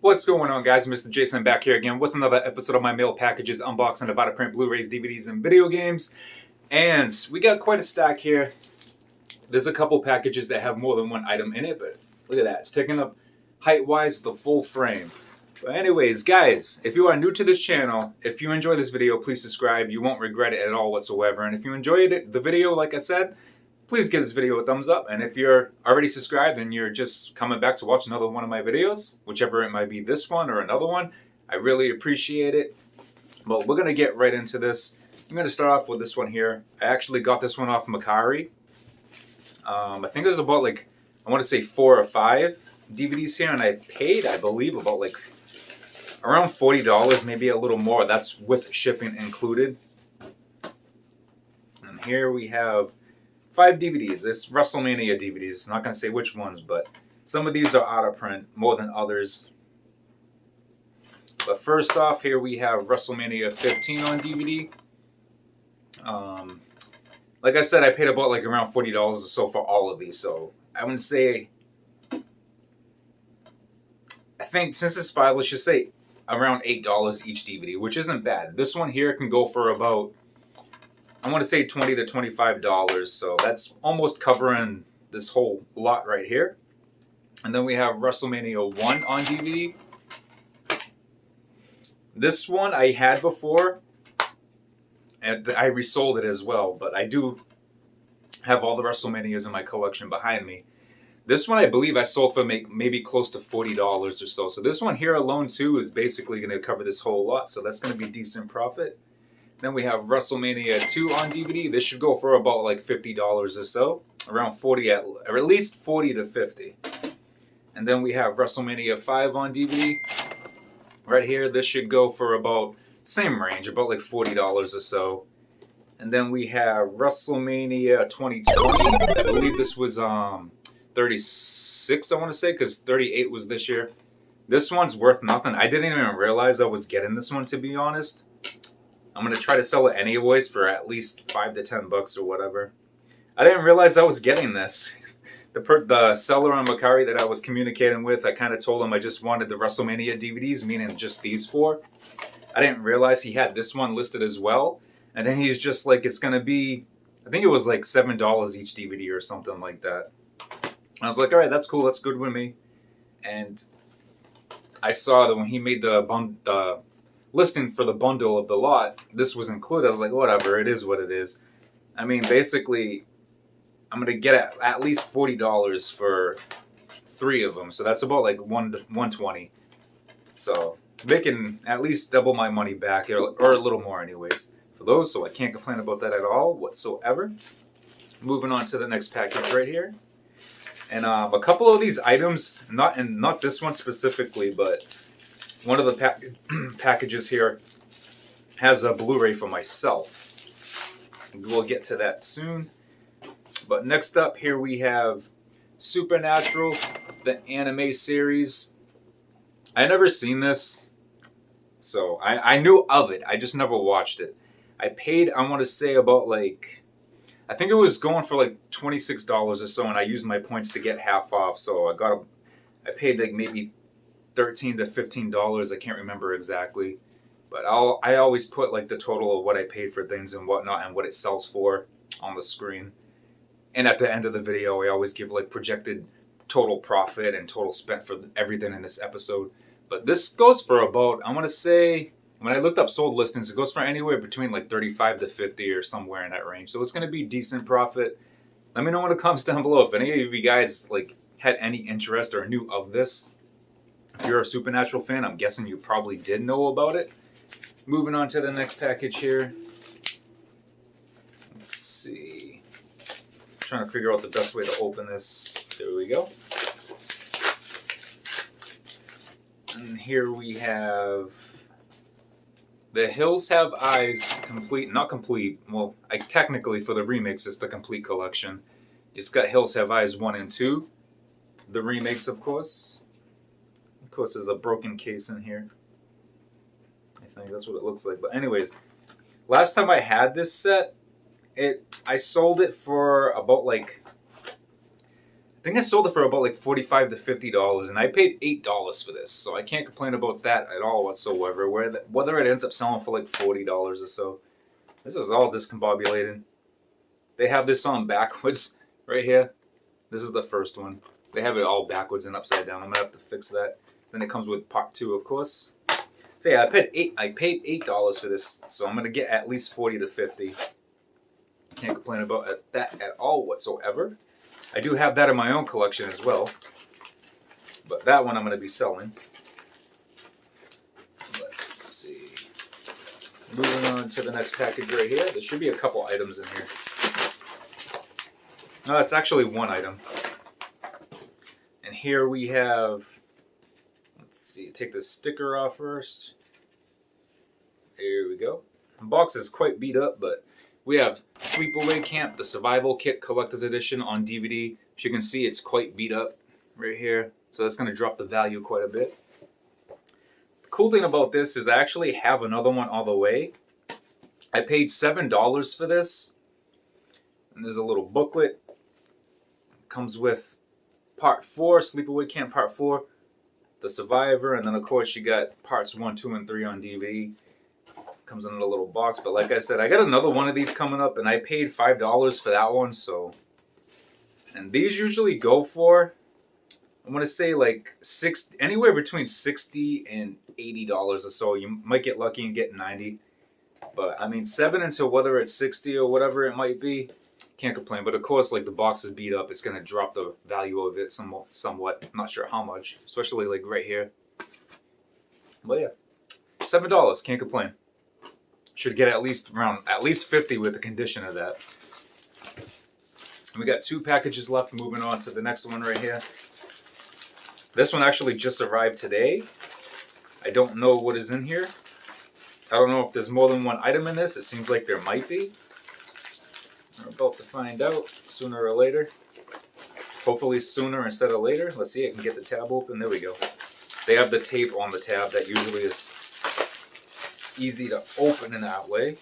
What's going on, guys? Mr. Jason back here again with another episode of my mail packages unboxing of out-of-print Blu-rays, DVDs, and video games. And we got quite a stack here. There's a couple packages that have more than one item in it, but look at that. It's taking up height-wise the full frame. But anyways, guys, if you are new to this channel, if you enjoy this video, please subscribe. You won't regret it at all whatsoever. And if you enjoyed the video, like I said, please give this video a thumbs up. And if you're already subscribed and you're just coming back to watch another one of my videos, whichever it might be, this one or another one, I really appreciate it. But we're going to get right into this. I'm going to start off with this one here. I actually got this one off Macari. I think it was about I want to say 4 or 5 DVDs here, and I paid, I believe, about around $40, maybe a little more. That's with shipping included. And here we have 5 DVDs. It's WrestleMania DVDs. I'm not going to say which ones, but some of these are out of print more than others. But first off, here we have WrestleMania 15 on DVD. Like I said, I paid about around $40 or so for all of these. So I wouldn't say, I think since it's 5, let's just say around $8 each DVD, which isn't bad. This one here can go for about, I want to say $20 to $25, so that's almost covering this whole lot right here. And then we have WrestleMania 1 on DVD. This one I had before, and I resold it as well, but I do have all the WrestleManias in my collection behind me. This one I believe I sold for maybe close to $40 or so. So this one here alone too is basically going to cover this whole lot, so that's going to be decent profit. Then we have WrestleMania 2 on DVD. This should go for about $50 or so, around 40 or at least 40 to 50. And then we have WrestleMania 5 on DVD. Right here, this should go for about same range, about $40 or so. And then we have WrestleMania 2020. I believe this was 36, I want to say, because 38 was this year. This one's worth nothing. I didn't even realize I was getting this one, to be honest. I'm going to try to sell it anyways for at least $5 to $10 or whatever. I didn't realize I was getting this. The seller on Macari that I was communicating with, I kind of told him I just wanted the WrestleMania DVDs, meaning just these 4. I didn't realize he had this one listed as well. And then he's just it's going to be, I think it was $7 each DVD or something like that. I was like, all right, that's cool. That's good with me. And I saw that when he made the listing for the bundle of the lot, this was included. I was like, whatever, it is what it is. I mean, basically, I'm going to get at least $40 for 3 of them. So that's about $120. So making at least double my money back, or a little more anyways, for those. So I can't complain about that at all whatsoever. Moving on to the next package right here. And a couple of these items, not this one specifically, but one of the packages here has a Blu-ray for myself. And we'll get to that soon. But next up here we have Supernatural, the anime series. I never seen this, so I knew of it. I just never watched it. I paid, I want to say about I think it was going for $26 or so, and I used my points to get half off. So I paid maybe $13 to $15. I can't remember exactly, but I always put the total of what I paid for things and whatnot and what it sells for on the screen. And at the end of the video, I always give projected total profit and total spent for everything in this episode. But this goes for about, I want to say, when I looked up sold listings, it goes for anywhere between 35 to 50 or somewhere in that range. So it's going to be decent profit. Let me know in the comments down below if any of you guys had any interest or knew of this. If you're a Supernatural fan, I'm guessing you probably did know about it. Moving on to the next package here. Let's see. Trying to figure out the best way to open this. There we go. And here we have The Hills Have Eyes complete, not complete. Well, technically for the remakes, it's the complete collection. It's got Hills Have Eyes 1 and 2. The remakes, of course. Of course, there's a broken case in here. I think that's what it looks like. But anyways, last time I had this set, I sold it for about think I sold it for about like $45 to $50, and I paid $8 for this, so I can't complain about that at all whatsoever. Whether it ends up selling for like $40 or so, this is all discombobulated. They have this on backwards right here. This is the first one. They have it all backwards and upside down. I'm gonna have to fix that. Then it comes with part 2, of course. So yeah, I paid $8 for this, so I'm gonna get at least 40 to 50. Can't complain about that at all whatsoever. I do have that in my own collection as well, but that one I'm gonna be selling. Let's see. Moving on to the next package right here. There should be a couple items in here. No, it's actually one item. And here we have, let's see, take the sticker off first. Here we go. The box is quite beat up, but we have Sleepaway Camp, the Survival Kit Collector's Edition on DVD. As you can see, it's quite beat up right here. So that's going to drop the value quite a bit. The cool thing about this is I actually have another one all the way. I paid $7 for this. And there's a little booklet. It comes with Part 4, Sleepaway Camp Part 4, The Survivor, and then of course you got Parts 1, 2, and 3 on DVD. Comes in a little box, but like I said, I got another one of these coming up, and I paid $5 for that one. So, and these usually go for, I'm gonna say like anywhere between $60 and $80 or so. You might get lucky and get 90, but I mean 7 until whether it's 60 or whatever it might be. Can't complain, but of course, like the box is beat up, it's gonna drop the value of it somewhat. I'm not sure how much, especially like right here. But yeah, $7, can't complain. Should get at least 50 with the condition of that. We got 2 packages left. Moving on to the next one right here. This one actually just arrived today. I don't know what is in here. I don't know if there's more than one item in this. It seems like there might be. We're about to find out sooner or later. Hopefully sooner instead of later. Let's see, I can get the tab open. There we go. They have the tape on the tab that usually is easy to open in that way.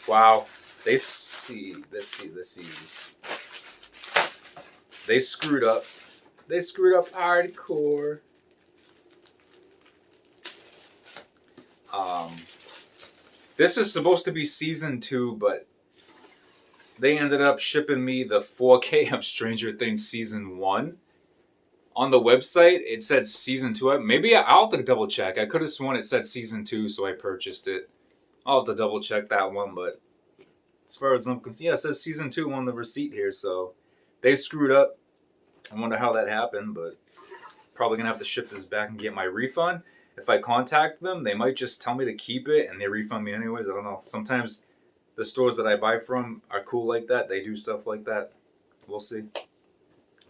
Wow. Let's see. They screwed up. They screwed up hardcore. This is supposed to be season 2, but they ended up shipping me the 4K of Stranger Things season 1. On the website, it said season 2. Maybe I'll have to double check. I could have sworn it said season 2, so I purchased it. I'll have to double check that one, but as far as I'm concerned, yeah, it says season 2 on the receipt here, so they screwed up. I wonder how that happened, but probably gonna have to ship this back and get my refund. If I contact them, they might just tell me to keep it and they refund me anyways. I don't know. Sometimes the stores that I buy from are cool like that. They do stuff like that. We'll see.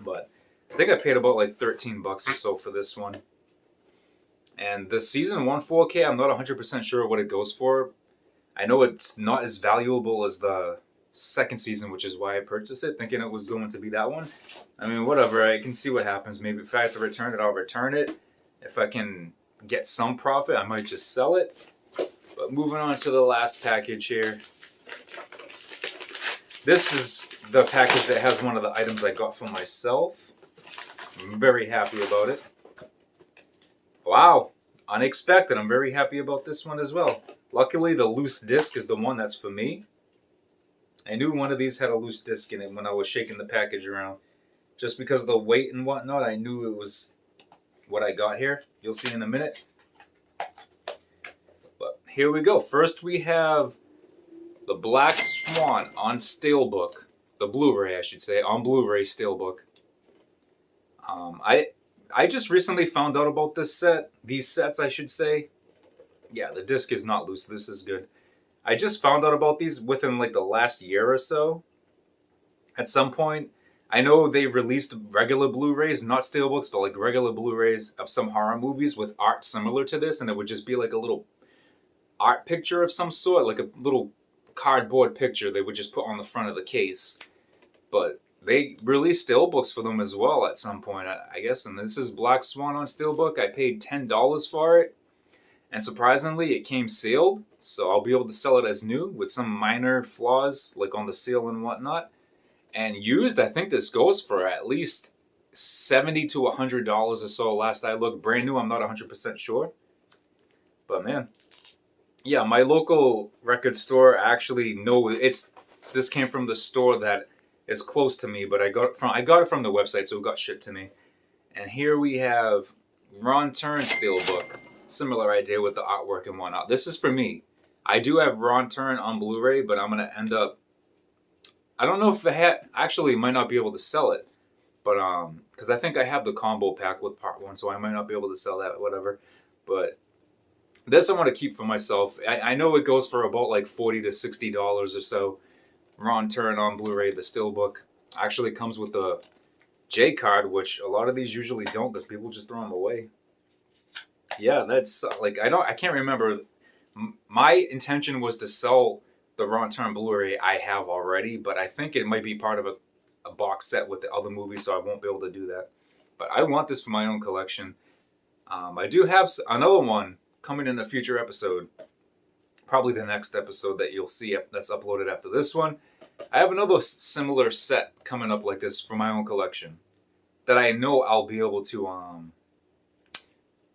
But I think I paid about like $13 or so for this one. And the season 1 4K, I'm not 100% sure what it goes for. I know it's not as valuable as the second season, which is why I purchased it, thinking it was going to be that one. I mean, whatever. I can see what happens. Maybe if I have to return it, I'll return it. If I can get some profit, I might just sell it. But moving on to the last package here. This is the package that has one of the items I got for myself. I'm very happy about it. Wow, unexpected. I'm very happy about this one as well. Luckily, the loose disc is the one that's for me. I knew one of these had a loose disc in it when I was shaking the package around. Just because of the weight and whatnot, I knew it was what I got here. You'll see in a minute. But here we go. First we have the Black Swan on Steelbook. The Blu-ray, I should say. On Blu-ray Steelbook. I just recently found out about this set. These sets, I should say. Yeah, the disc is not loose. This is good. I just found out about these within like the last year or so. At some point, I know they released regular Blu-rays, not Steelbooks, but like regular Blu-rays of some horror movies with art similar to this, and it would just be like a little art picture of some sort, like a little cardboard picture they would just put on the front of the case. But they released Steelbooks for them as well at some point, I guess, and this is Black Swan on Steelbook. I paid $10 for it, and surprisingly, it came sealed, so I'll be able to sell it as new with some minor flaws, like on the seal and whatnot. And used, I think this goes for at least $70 to $100 or so. Last I looked, brand new. I'm not 100% sure, but man, yeah, my local record store actually this came from the store that is close to me, but I got it from the website, so it got shipped to me. And here we have Ron Turn Steelbook. Similar idea with the artwork and whatnot. This is for me. I do have Ron Turn on Blu-ray, but I'm gonna end up. I don't know if actually might not be able to sell it, but because I think I have the combo pack with part one, so I might not be able to sell that, whatever. But this I want to keep for myself. I know it goes for about like $40 to $60 or so. Ron Turn on Blu-ray, the Steelbook actually comes with the J card, which a lot of these usually don't because people just throw them away. Yeah, that's like I can't remember. My intention was to sell the Ron Turn Blu-ray I have already, but I think it might be part of a box set with the other movies, so I won't be able to do that. But I want this for my own collection. I do have another one coming in a future episode, probably the next episode that you'll see that's uploaded after this one. I have another similar set coming up like this for my own collection that I know I'll be able to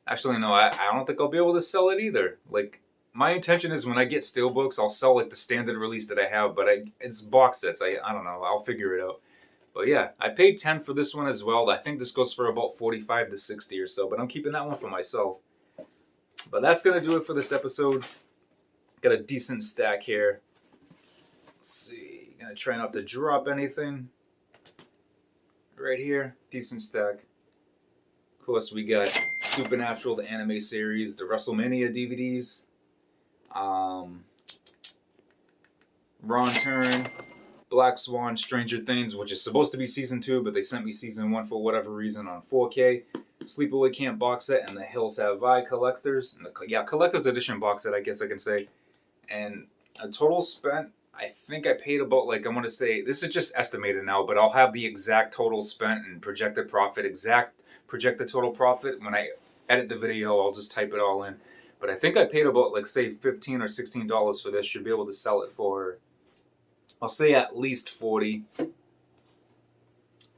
actually no, I don't think I'll be able to sell it either. Like my intention is when I get steelbooks, I'll sell like the standard release that I have, but it's box sets. I don't know, I'll figure it out. But yeah, I paid 10 for this one as well. I think this goes for about 45 to 60 or so, but I'm keeping that one for myself. But that's going to do it for this episode. Got a decent stack here. Let's see. Gonna try not to drop anything. Right here, decent stack. Of course, we got Supernatural, the anime series, the WrestleMania DVDs. Ron Turn, Black Swan, Stranger Things, which is supposed to be season 2, but they sent me season 1 for whatever reason on 4K. Sleepaway Camp box set and the Hills Have Eyes collectors. Collector's edition box set, I guess I can say. And a total spent, I think I paid about, like, I want to say, this is just estimated now, but I'll have the exact total spent and projected total profit. When I edit the video, I'll just type it all in. But I think I paid about, like, say, $15 or $16 for this. Should be able to sell it for, I'll say, at least 40.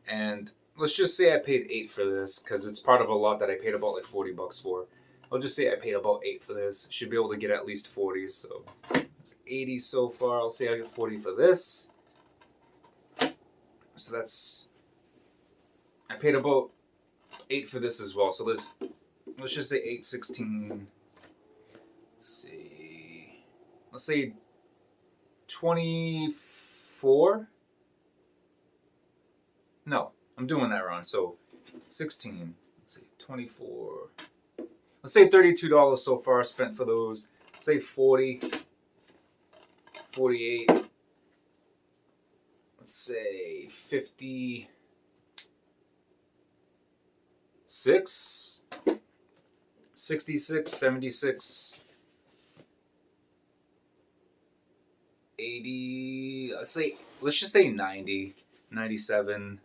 And let's just say I paid 8 for this, because it's part of a lot that I paid about like $40 for. I'll just say I paid about 8 for this. Should be able to get at least 40, so it's 80 so far. I'll say I get 40 for this. So that's, I paid about 8 for this as well. So let's just say 8, 16. Let's see. Let's say 24. No, I'm doing that wrong. So 16, let's see, 24. Let's say $32 so far spent for those. Let's say 40, 48. Let's say 56, 66, 76, 80. Let's just say 90, 97.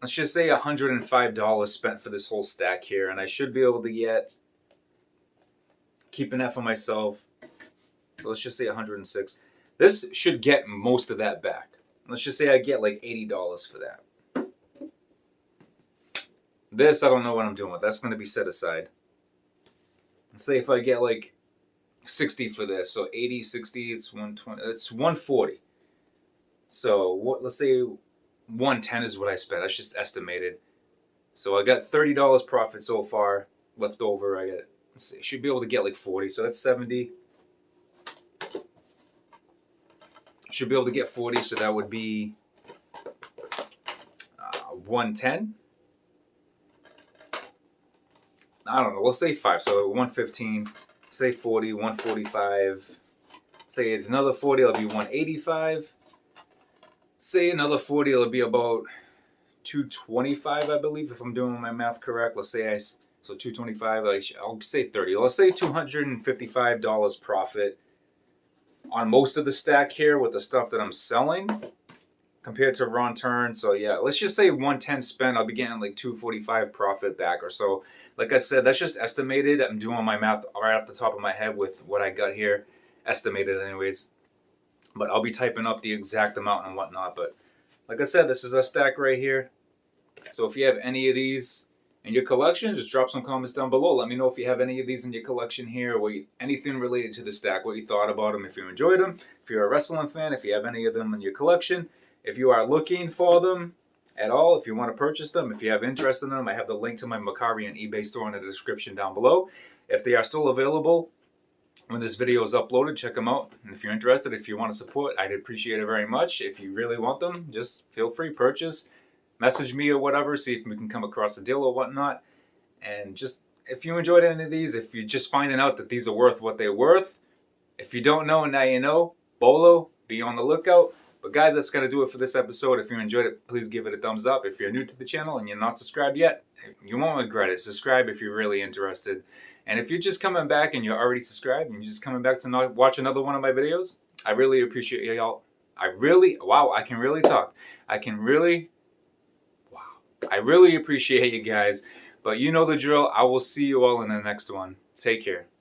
Let's just say $105 spent for this whole stack here, and I should be able to get, keeping that for myself, so let's just say 106. This should get most of that back. Let's just say I get like $80 for that. This, I don't know what I'm doing with. That's going to be set aside. Let's say if I get like 60 for this, so 80, 60, it's 120, it's 140. So let's say 110 is what I spent. That's just estimated. So I got $30 profit so far left over. Let's see, should be able to get like 40. So that's 70. Should be able to get 40. So that would be 110. I don't know. Let's say 5. So 115. Say 40. 145. Say it's another 40. It'll be 185. Say another 40, it'll be about 225, I believe, if I'm doing my math correct. Let's say so 225, I'll say 30. Let's say $255 profit on most of the stack here with the stuff that I'm selling compared to Ron Turn. So yeah, let's just say 110 spent, I'll be getting like 245 profit back or so. Like I said, that's just estimated. I'm doing my math right off the top of my head with what I got here. Estimated anyways. but I'll be typing up the exact amount and whatnot. But like I said, this is a stack right here. So if you have any of these in your collection, just drop some comments down below. Let me know if you have any of these in your collection here, or anything related to the stack, what you thought about them, if you enjoyed them, if you're a wrestling fan, if you have any of them in your collection, if you are looking for them at all, if you want to purchase them, if you have interest in them, I have the link to my Mercari and eBay store in the description down below. If they are still available when this video is uploaded, check them out. And if you're interested, if you want to support, I'd appreciate it very much. If you really want them, just feel free, purchase. Message me or whatever, see if we can come across a deal or whatnot. And just, if you enjoyed any of these, if you're just finding out that these are worth what they're worth, if you don't know, now you know. Bolo, be on the lookout. But guys, that's going to do it for this episode. If you enjoyed it, please give it a thumbs up. If you're new to the channel and you're not subscribed yet, you won't regret it. Subscribe if you're really interested. And if you're just coming back and you're already subscribed and you're just coming back to not watch another one of my videos, I really appreciate y'all. Wow, I can really talk. I really appreciate you guys. But you know the drill. I will see you all in the next one. Take care.